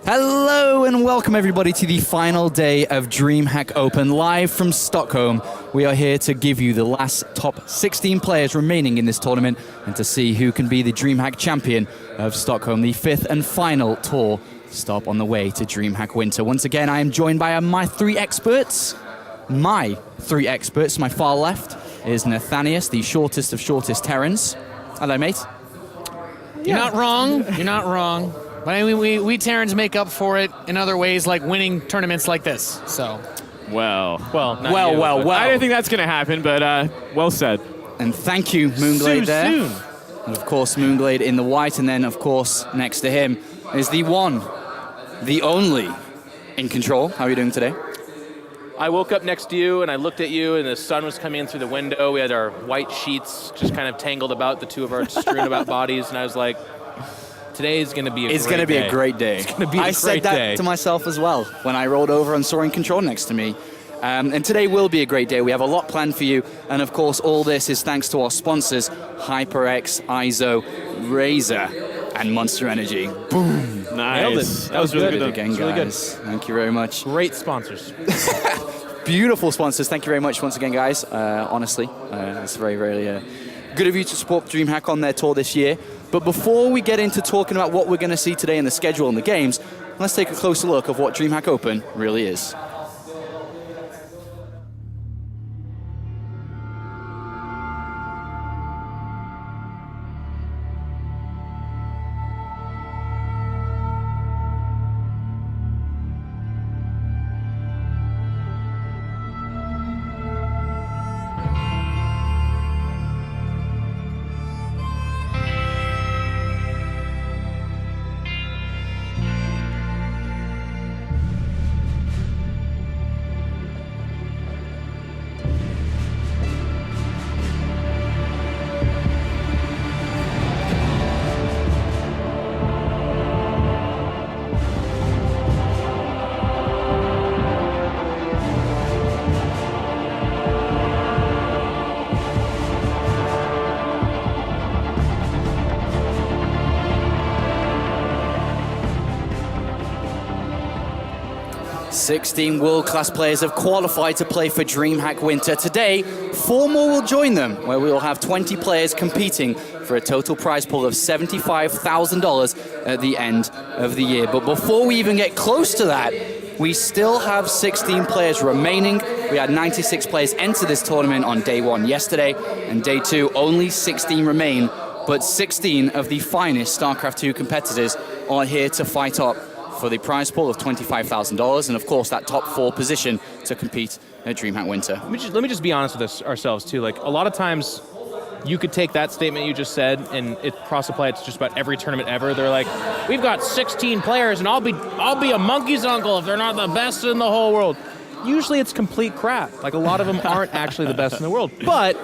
Hello and welcome everybody to the final day of DreamHack Open live from Stockholm. We are here to give you the last top 16 players remaining in this tournament and to see who can be the DreamHack champion of Stockholm, the fifth and final tour stop on the way to DreamHack Winter. Once again, I am joined by my three experts. My far left is Nathanius, the shortest of shortest Terrans. Hello, mate. You're not wrong. You're not wrong. But I mean, we Terrans make up for it in other ways, like winning tournaments like this. So, Well, I I don't think that's going to happen, but well said. And thank you, Moonglade there. soon. And of course, Moonglade in the white, and then of course, next to him is the one, the only, in control. How are you doing today? I woke up next to you and I looked at you and the sun was coming in through the window. We had our white sheets just kind of tangled about the two of our strewn about bodies, and I was like, today's going to be a great day. It's going to be a great day. It's going to be a I great said that day. to myself as well when I rolled over and saw in control next to me. And today will be a great day. We have a lot planned for you. And of course, all this is thanks to our sponsors, HyperX, ISO, Razer, and Monster Energy. Boom. Nice. Nailed it. That was really good. Again, It's really good. guys. Thank you very much. Great sponsors. Beautiful sponsors. Thank you very much once again, guys. Honestly, it's very, very good of you to support DreamHack on their tour this year. But before we get into talking about what we're going to see today in the schedule and the games, let's take a closer look of what DreamHack Open really is. Sixteen world-class players have qualified to play for DreamHack Winter. Today, 4 more will join them, where we will have 20 players competing for a total prize pool of $75,000 at the end of the year. But before we even get close to that, we still have 16 players remaining. We had 96 players enter this tournament on day 1 yesterday, and day 2, only 16 remain. But 16 of the finest StarCraft 2 competitors are here to fight up for the prize pool of $25,000, and of course that top 4 position to compete at DreamHack Winter. Let me just be honest with us ourselves too. Like, a lot of times you could take that statement you just said and it cross-apply it to just about every tournament ever. They're like, we've got 16 players and I'll be a monkey's uncle if they're not the best in the whole world. Usually it's complete crap. Like, a lot of them aren't actually the best in the world. But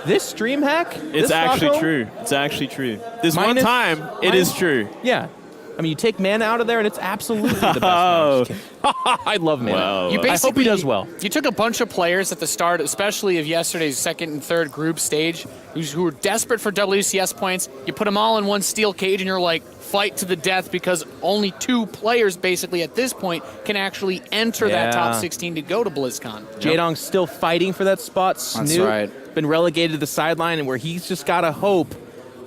this DreamHack, It's actually Stockholm, true. It's actually true. This one Minus- time, it is true. Yeah. I mean, you take Mana out of there, and it's absolutely the best. No, I'm just kidding. I love Mana. Wow. You I hope he does well. You took a bunch of players at the start, especially of yesterday's second and third group stage, who were desperate for WCS points. You put them all in one steel cage, and you're like, fight to the death, because only 2 players, basically, at this point, can actually enter that top 16 to go to BlizzCon. Jaedong's still fighting for that spot. Snoop right. been relegated to the sideline, and where he's just got to hope.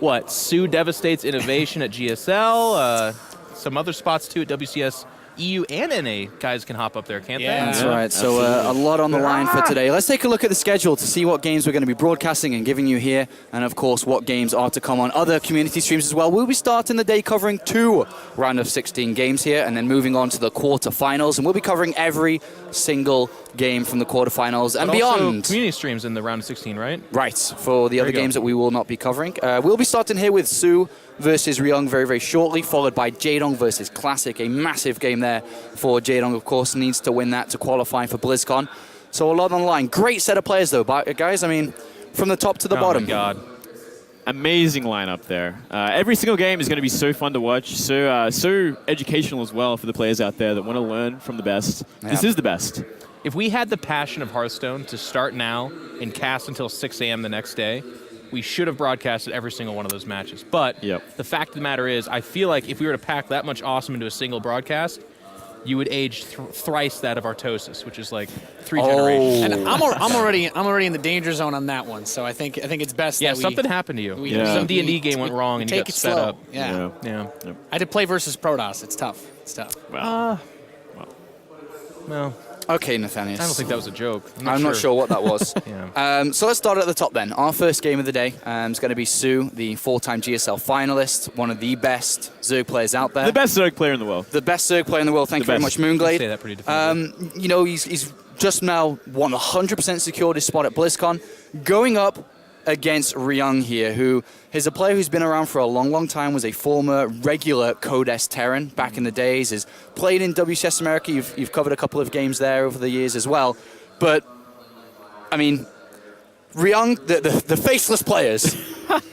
What? soO devastates innovation at GSL. Some other spots too at WCS, EU, and NA guys can hop up there, can't Yeah. they? That's right. So a lot on the line for today. Let's take a look at the schedule to see what games we're going to be broadcasting and giving you here, and of course what games are to come on other community streams as well. We'll be starting the day covering 2 round of 16 games here, and then moving on to the quarterfinals, and we'll be covering every single game from the quarterfinals and But also beyond. community streams in the round of 16, right? Right, for the other you go. games that we will not be covering. We'll be starting here with soO versus Ryung very, very shortly, followed by Jaedong versus Classic, a massive game there for Jaedong, of course, needs to win that to qualify for BlizzCon. So a lot on the line. Great set of players, though, guys. I mean, from the top to the bottom. Oh, my God. Amazing lineup there. Every single game is going to be so fun to watch, so educational as well for the players out there that want to learn from the best. Yeah. This is the best. If we had the passion of Hearthstone to start now and cast until 6 a.m. the next day, we should have broadcasted every single one of those matches. But Yep. the fact of the matter is, I feel like if we were to pack that much awesome into a single broadcast, you would age thrice that of Artosis, which is like 3 generations. And I'm already in the danger zone on that one. So I think it's best. Yeah, that something happened to you. Some D&D game went wrong and you take got it sped slow. up. Yeah. Yeah. I did play versus Protoss. It's tough. Wow. Well, Okay, Nathaniel. I don't think that was a joke. I'm not sure what that was. Yeah. So let's start at the top then. Our first game of the day is going to be soO, the 4-time GSL finalist, one of the best Zerg players out there. The best Zerg player in the world. The best Zerg player in the world. Thank you very much, best. Moonglade. Say that pretty definitively. He's just now 100% secured his spot at BlizzCon, going up against Ryung here, who is a player who's been around for a long, long time, was a former regular Code S Terran back in the days, has played in WCS America. You've covered a couple of games there over the years as well. But, I mean, Ryung, the faceless players.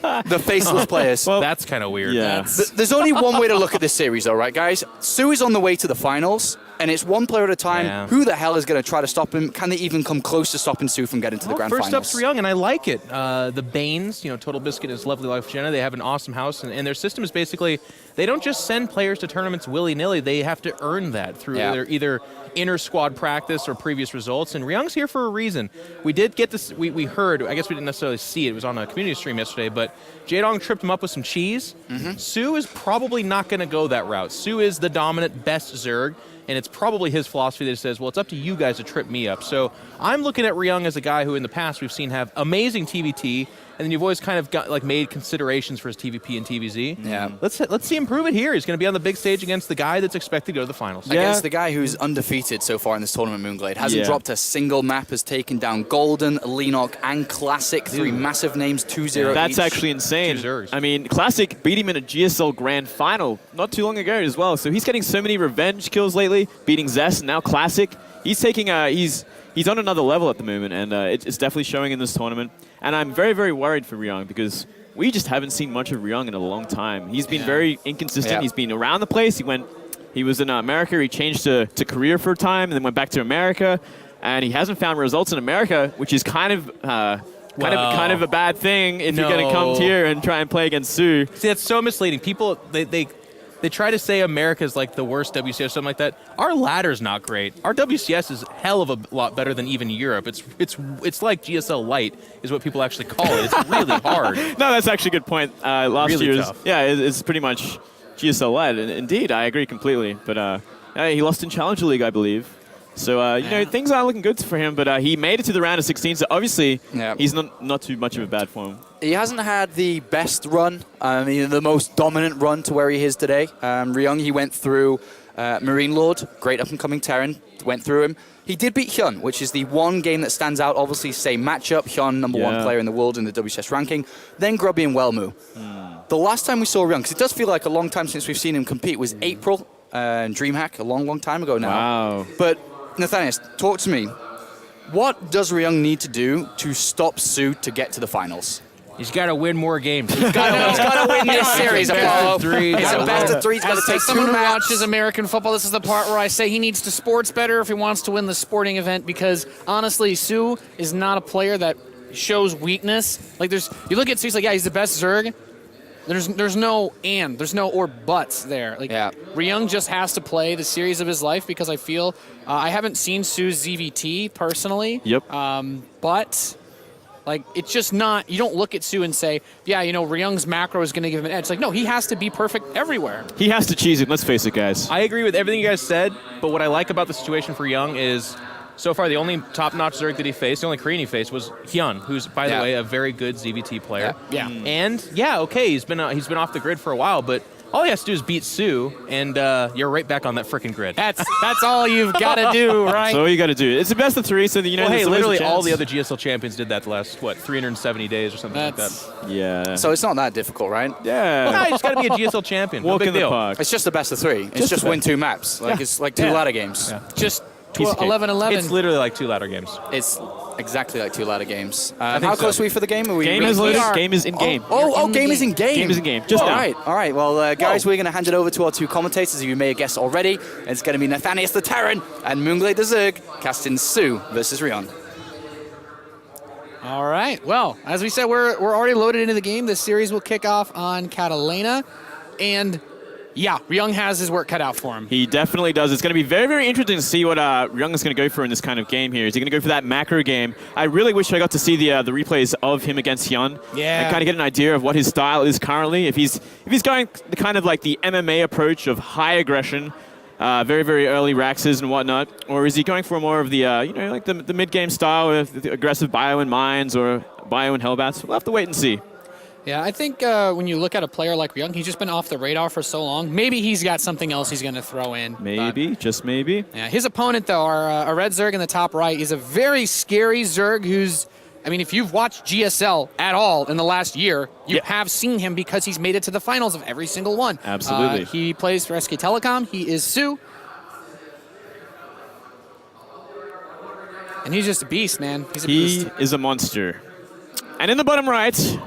The faceless players. Well, that's kind of weird. Yeah. There's only one way to look at this series, though, right, guys? soO is on the way to the finals, and it's one player at a time. Yeah. Who the hell is going to try to stop him? Can they even come close to stopping soO from getting to the grand First finals? up's Ryung, and I like it. The Banes, Total Biscuit and his lovely wife Jenna, they have an awesome house, and their system is basically, they don't just send players to tournaments willy-nilly, they have to earn that through their either inter-squad practice or previous results, and Ryung's here for a reason. We did get this, we heard, I guess we didn't necessarily see it was on a community stream yesterday, but Jaedong tripped him up with some cheese. soO is probably not going to go that route. soO is the dominant, best Zerg, and it's probably his philosophy that says, well, it's up to you guys to trip me up. So I'm looking at Ryung as a guy who in the past we've seen have amazing TVT, and then you've always kind of got made considerations for his TVP and TVZ. Yeah. Let's see him prove it here. He's going to be on the big stage against the guy that's expected to go to the finals. Against the guy who's undefeated so far in this tournament, Moonglade. Hasn't Yeah. dropped a single map, has taken down Golden, Lenok, and Classic. 3 massive names, 2-0 That's each. actually insane. 2 Zergs. I mean, Classic beat him in a GSL Grand Final not too long ago as well. So he's getting so many revenge kills lately, beating Zest and now Classic. He's taking he's on another level at the moment, and it's definitely showing in this tournament. And I'm very, very worried for Ryung because we just haven't seen much of Ryung in a long time. He's been very inconsistent. Yeah. He's been around the place. He was in America. He changed to Korea for a time, and then went back to America. And he hasn't found results in America, which is kind of a bad thing if you're going to come here and try and play against soO. See, that's so misleading. People, they try to say America's like the worst WCS or something like that. Our ladder's not great. Our WCS is hell of a lot better than even Europe. It's like GSL Light is what people actually call it. It's really hard. No, that's actually a good point. Last Really year's, tough. it's pretty much GSL led. And indeed, I agree completely. But he lost in Challenger League, I believe. So, things aren't looking good for him, but he made it to the round of 16, so obviously he's not too much of a bad form. He hasn't had the best run, the most dominant run to where he is today. Ryung, he went through Marine Lord, great up-and-coming Terran, went through him. He did beat Hyun, which is the one game that stands out, obviously, same matchup. Hyun, number 1 player in the world in the WCS ranking. Then Grubby and Wellmu. The last time we saw Ryung, because it does feel like a long time since we've seen him compete, was April in DreamHack, a long, long time ago now. Wow. But, Nathaniel, talk to me. What does Ryung need to do to stop soO to get to the finals? He's got to win more games. He's got to win this series, Apollo. Three. It's a best of 3. He's got to As take someone 2 who maps. watches American football, this is the part where I say he needs to sports better if he wants to win the sporting event, because honestly, soO is not a player that shows weakness. Like you look at soO, he's like, he's the best Zerg. There's no or buts there. Like Ryung just has to play the series of his life, because I feel I haven't seen soO's ZVT personally. Yep. But like, it's just not. You don't look at soO and say, Ryung's macro is going to give him an edge. It's like, no, he has to be perfect everywhere. He has to cheese it. Let's face it, guys. I agree with everything you guys said, but what I like about the situation for Ryung is, so far, the only top-notch Zerg that he faced, the only Korean he faced, was Hyun, who's, by the way, a very good ZVT player. Yeah. And he's been off the grid for a while, but all he has to do is beat soO, and you're right back on that freaking grid. That's all you've got to do, right? So all you got to do. It's the best of 3, so Well, hey, there's always a literally all chance. the other GSL champions did that the last 370 days or something like that. Yeah. So it's not that difficult, right? Yeah. Nah, you just got to be a GSL champion. No Walk big in the deal. park. It's just the best of 3. It's just win 2 maps. It's like 2 ladder games. Yeah. Just Piece of cake. 11-11. It's literally like 2 ladder games. It's exactly like 2 ladder games. think How so. close are we for the game? Are we Game really is close? loaded. Game is in game. Game is in game. Game is in game. Just all now. right. Well, guys, we're going to hand it over to our 2 commentators, as you may have guessed already. It's going to be Nathaniel the Terran and Moonglade the Zerg, casting soO versus Ryung. All right. Well, as we said, we're already loaded into the game. This series will kick off on Catalina. And yeah, Ryung has his work cut out for him. He definitely does. It's going to be very, very interesting to see what Ryung is going to go for in this kind of game here. Is he going to go for that macro game? I really wish I got to see the replays of him against Hyun. Yeah. And kind of get an idea of what his style is currently. If he's going the kind of like the MMA approach of high aggression, very, very early Raxes and whatnot, or is he going for more of the, like the mid-game style with the aggressive bio and mines or bio and hellbats? We'll have to wait and see. Yeah, I think when you look at a player like Ryung, he's just been off the radar for so long. Maybe he's got something else he's going to throw in. Maybe, just maybe. Yeah, his opponent, though, a red Zerg in the top right, is a very scary Zerg who's, I mean, if you've watched GSL at all in the last year, you have seen him because he's made it to the finals of every single one. Absolutely. He plays for SK Telecom. He is soO. And he's just a beast, man. He's a beast. He is a monster. And in the bottom right,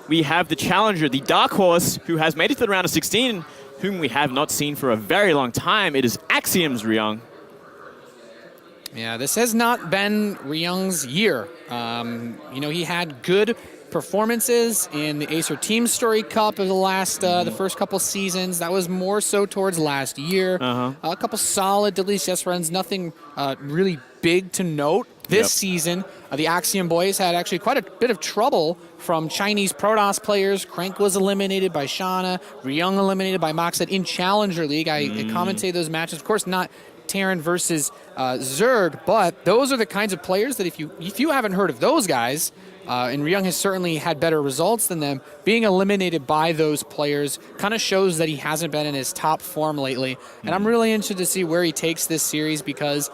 we have the challenger, the dark horse, who has made it to the round of 16, whom we have not seen for a very long time. It is Axiom's Ryung. Yeah, this has not been Ryung's year. He had good performances in the Acer Team Story Cup of the first couple seasons. That was more so towards last year. A couple solid WCS runs, nothing really big to note. This season, the Axiom boys had actually quite a bit of trouble from Chinese Protoss players. Crank was eliminated by Shana, Ryung eliminated by Moxed in Challenger League. I commentate those matches. Of course, not Terran versus Zerg, but those are the kinds of players that if you haven't heard of those guys, and Ryung has certainly had better results than them, being eliminated by those players kind of shows that he hasn't been in his top form lately. And I'm really interested to see where he takes this series because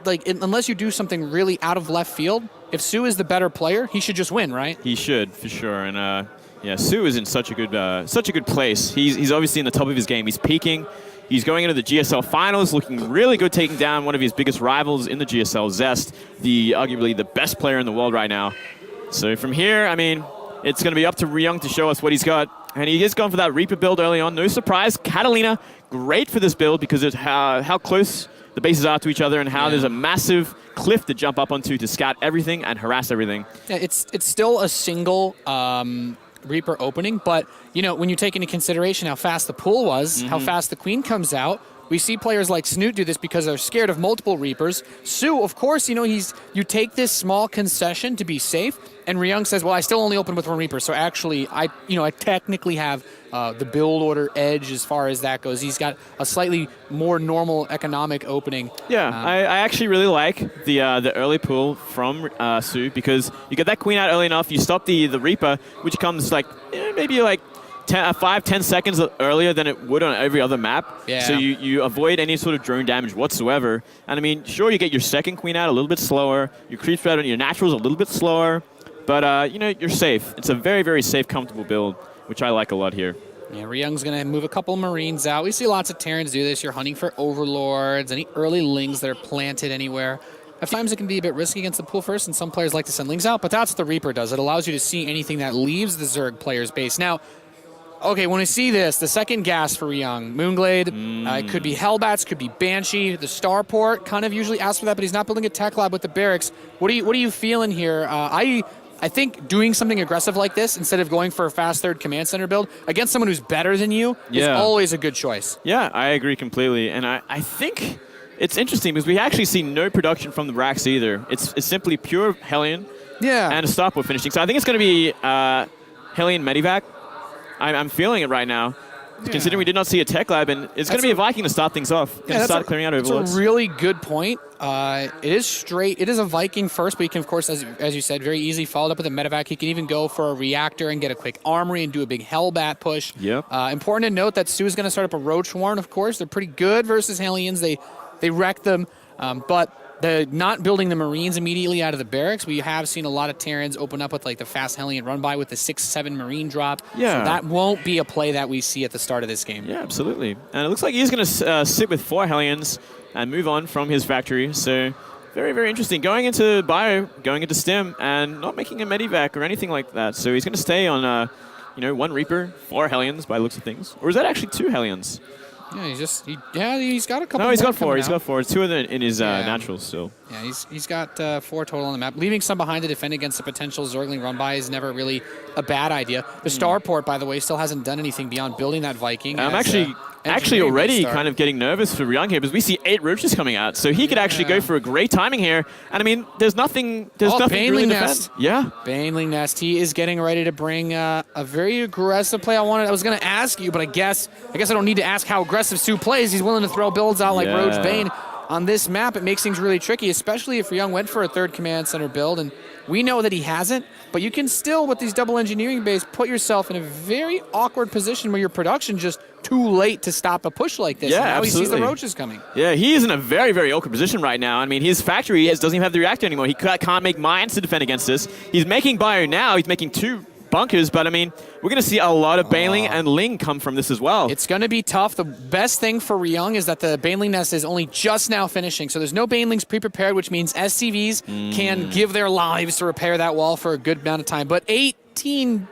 unless you do something really out of left field, if soO is the better player, he should just win, right? He should, for sure. And soO is in such a good place. He's obviously in the top of his game. He's peaking. He's going into the GSL finals, looking really good, taking down one of his biggest rivals in the GSL, Zest, arguably the best player in the world right now. So from here, I mean, it's going to be up to Ryung to show us what he's got. And he is going for that Reaper build early on. No surprise. Catalina, great for this build because of how close the bases are to each other and how there's a massive cliff to jump up onto to scout everything and harass everything. Yeah, it's still a single Reaper opening, but when you take into consideration how fast the pool was, how fast the Queen comes out, we see players like Snoot do this because they're scared of multiple Reapers. soO, of course, you take this small concession to be safe, and Ryung says, well, I still only open with one Reaper, so actually, I technically have the build order edge as far as that goes. He's got a slightly more normal economic opening. Yeah, I actually really like the early pull from soO because you get that Queen out early enough, you stop the Reaper, which comes maybe 5-10 seconds earlier than it would on every other map. Yeah. So you avoid any sort of drone damage whatsoever. And I mean, sure, you get your second Queen out a little bit slower, your creep spread and your naturals a little bit slower, but you're safe. It's a very, very safe, comfortable build, which I like a lot here. Yeah, Ryung's going to move a couple Marines out. We see lots of Terrans do this. You're hunting for Overlords, any early Lings that are planted anywhere. At times it can be a bit risky against the pool first, and some players like to send Lings out, but that's what the Reaper does. It allows you to see anything that leaves the Zerg player's base. Now, okay, when we see this, the second gas for Ryung, Moonglade, it could be Hellbats, could be Banshee, the Starport kind of usually asks for that, but he's not building a tech lab with the barracks. What are you feeling here? I think doing something aggressive like this instead of going for a fast third command center build against someone who's better than you is always a good choice. Yeah, I agree completely. And I think it's interesting because we actually see no production from the racks either. It's simply pure Hellion and a Starport finishing. So I think it's going to be Hellion Medivac. I'm feeling it right now. Considering we did not see a tech lab, and it's going to be a Viking to start things off. Going to start clearing out Overlords. That's a really good point. It is a Viking first, but you can, of course, as you said, very easily follow up with a Medivac. You can even go for a Reactor and get a quick Armory and do a big Hellbat push. Yep. Important to note that soO is going to start up a Roach Warren, of course. They're pretty good versus Hellions. They wreck them, but the not building the Marines immediately out of the barracks. We have seen a lot of Terrans open up with the fast Hellion run by with the 6-7 Marine drop. Yeah. So that won't be a play that we see at the start of this game. Yeah, absolutely. And it looks like he's going to sit with 4 Hellions and move on from his factory. So very, very interesting. Going into Bio, going into Stim, and not making a Medivac or anything like that. So he's going to stay on, 1 Reaper, 4 Hellions by the looks of things. Or is that actually 2 Hellions? Yeah, he's got a couple. No, he's more got 4. coming He's out. got 4. 2 in his naturals still. Yeah, he's got 4 total on the map. Leaving some behind to defend against the potential Zergling run by is never really a bad idea. The Starport, by the way, still hasn't done anything beyond building that Viking. I'm actually already kind of getting nervous for Ryung here because we see 8 roaches coming out, so he could actually go for a great timing here. And I mean, there's nothing Baneling really to Nest. defend. Yeah. Baneling Nest. He is getting ready to bring a very aggressive play. I was going to ask you, but I guess I don't need to ask how aggressive soO plays. He's willing to throw builds out like Roach Bane. On this map, it makes things really tricky, especially if Ryung went for a 3rd command center build, and we know that he hasn't, but you can still, with these double engineering bays, put yourself in a very awkward position where your production just too late to stop a push like this. Yeah, and now absolutely. He sees the roaches coming. Yeah, he is in a very, very awkward position right now. I mean, his factory doesn't even have the reactor anymore. He can't make mines to defend against this. He's making bio now. He's making 2 bunkers, but I mean, we're going to see a lot of Baneling and Ling come from this as well. It's going to be tough. The best thing for Ryung is that the Baneling Nest is only just now finishing, so there's no Banelings pre-prepared, which means SCVs can give their lives to repair that wall for a good amount of time. But 18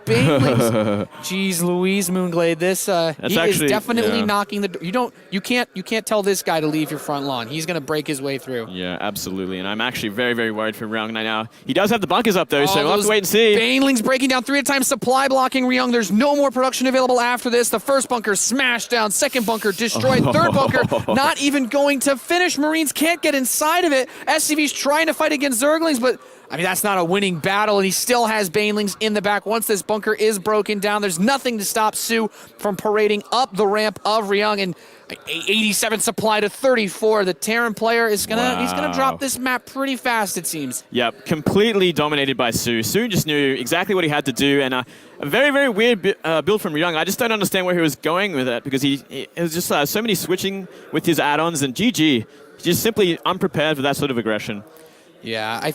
Banelings. Jeez Louise, Moonglade. This he is definitely knocking the you can't tell this guy to leave your front lawn. He's going to break his way through. Yeah, absolutely. And I'm actually very, very worried for Ryung right now. He does have the bunkers up though, so we'll have to wait and see. Banelings breaking down 3 at a time, supply blocking Ryung. There's no more production available after this. The first bunker smashed down, second bunker destroyed, third bunker not even going to finish. Marines can't get inside of it. SCV's trying to fight against Zerglings, but I mean, that's not a winning battle, and he still has Banelings in the back. Once this bunker is broken down, there's nothing to stop soO from parading up the ramp of Ryung, and 87 supply to 34. The Terran player is he's gonna drop this map pretty fast, it seems. Yep, completely dominated by soO. soO just knew exactly what he had to do, and a very, very weird build from Ryung. I just don't understand where he was going with it, because it was just so many switching with his add-ons, and GG, just simply unprepared for that sort of aggression. Yeah,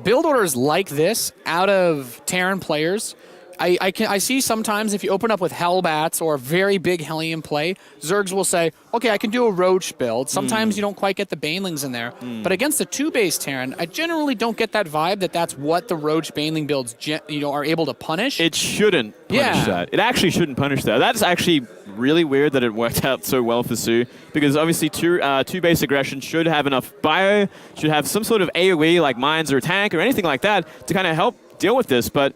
build orders like this out of Terran players, I see sometimes if you open up with Hellbats or very big Hellion play, Zergs will say, okay, I can do a Roach build. Sometimes you don't quite get the Banelings in there. But against the 2-base Terran, I generally don't get that vibe that that's what the Roach Baneling builds are able to punish. It shouldn't punish that. It actually shouldn't punish that. That's actually really weird that it worked out so well for soO, because obviously 2-base aggression should have enough bio, should have some sort of AoE like mines or tank or anything like that to kind of help deal with this. But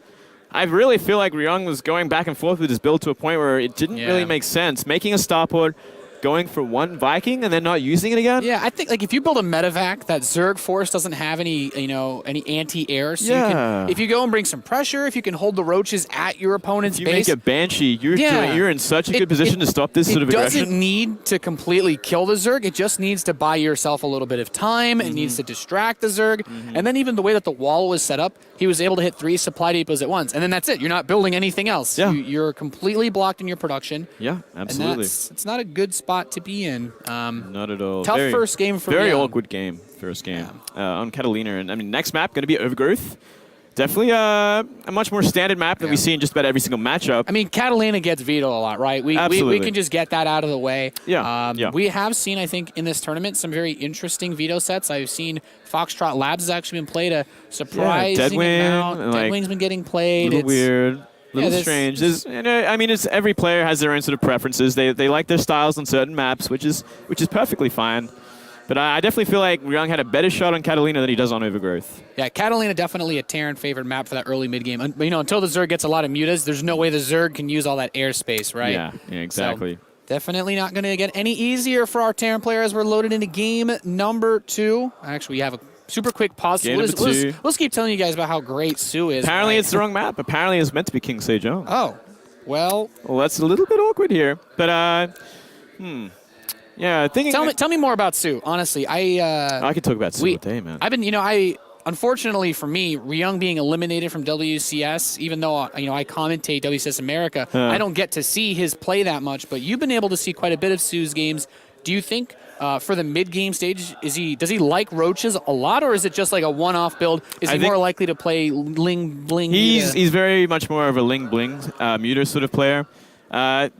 I really feel like Ryung was going back and forth with his build to a point where it didn't really make sense. Making a starport, going for 1 Viking and then not using it again? Yeah, I think like if you build a medevac, that Zerg force doesn't have any, any anti-air. So you can, if you go and bring some pressure, if you can hold the roaches at your opponent's base. If you make a Banshee, you're in such a good position to stop this sort of aggression. It doesn't need to completely kill the Zerg. It just needs to buy yourself a little bit of time. It needs to distract the Zerg. And then even the way that the wall was set up, he was able to hit 3 supply depots at once. And then that's it. You're not building anything else. Yeah. You're completely blocked in your production. Yeah, absolutely. And it's not a good spot to be in. Not at all. Tough first game for Very Ryung. awkward game, first game on Catalina. And I mean, next map going to be Overgrowth. Definitely a much more standard map that we see in just about every single matchup. I mean, Catalina gets vetoed a lot, right? We can just get that out of the way. Yeah. We have seen, I think, in this tournament, some very interesting veto sets. I've seen Foxtrot Labs has actually been played a surprising amount. Deadwing's been getting played. A little weird. A little strange. I mean, every player has their own sort of preferences. They like their styles on certain maps, which is perfectly fine. But I definitely feel like Ryung had a better shot on Catalina than he does on Overgrowth. Yeah, Catalina definitely a Terran favored map for that early mid game. Until the Zerg gets a lot of mutas, there's no way the Zerg can use all that airspace, right? Yeah, exactly. So, definitely not going to get any easier for our Terran players. We're loaded into game number 2. Actually, we have a super quick pause. Let's keep telling you guys about how great soO is. Apparently it's the wrong map. Apparently it's meant to be King Sejong. Oh, well, that's a little bit awkward here. But, yeah, tell me more about soO. Honestly, I could talk about soO all day, man. I've been, unfortunately for me, Ryung being eliminated from WCS, even though I commentate WCS America, I don't get to see his play that much. But you've been able to see quite a bit of soO's games. Do you think for the mid-game stage, does he like roaches a lot, or is it just like a one-off build? Is he more likely to play Ling Bling? He's very much more of a Ling Bling muter sort of player.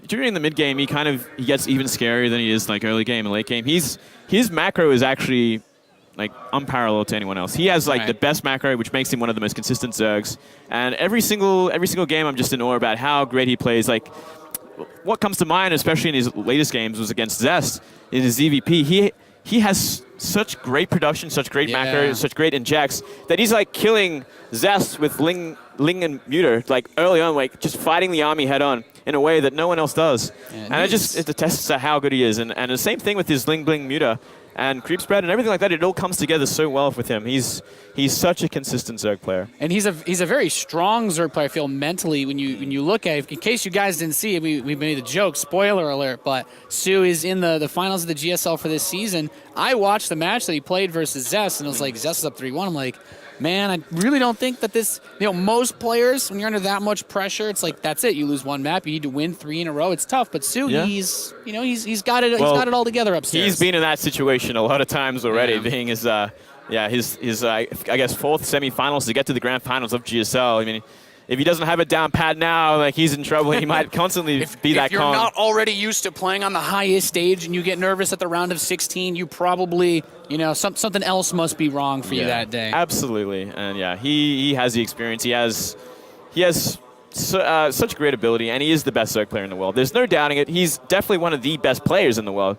During the mid game, he gets even scarier than he is like early game and late game. His macro is actually like unparalleled to anyone else. He has like the best macro, which makes him one of the most consistent Zergs. And every single game, I'm just in awe about how great he plays. Like what comes to mind, especially in his latest games, was against Zest in his EVP. He has such great production, such great macros, such great injects, that he's like killing Zest with Ling and Muter, like early on, like just fighting the army head on in a way that no one else does. And it attests to how good he is. And the same thing with his Ling Bling Muter and creep spread and everything like that. It all comes together so well with him. He's such a consistent Zerg player. And he's a very strong Zerg player, I feel, mentally. When you look at it, in case you guys didn't see it, we made the joke, spoiler alert, but soO is in the finals of the GSL for this season. I watched the match that he played versus Zest, and it was like, Zest is up 3-1. I'm like, man, I really don't think that this, most players, when you're under that much pressure, it's like, that's it. You lose one map, you need to win 3 in a row. It's tough, but soO, he's got it. He's got it all together upstairs. He's been in that situation a lot of times already, being his I guess 4th semifinals to get to the grand finals of GSL. I mean, if he doesn't have it down pat now, like he's in trouble. He might constantly be that calm. If you're not already used to playing on the highest stage and you get nervous at the round of 16, you probably, something else must be wrong for you that day. Absolutely, and he has the experience. He has such great ability, and he is the best Zerg player in the world. There's no doubting it. He's definitely one of the best players in the world.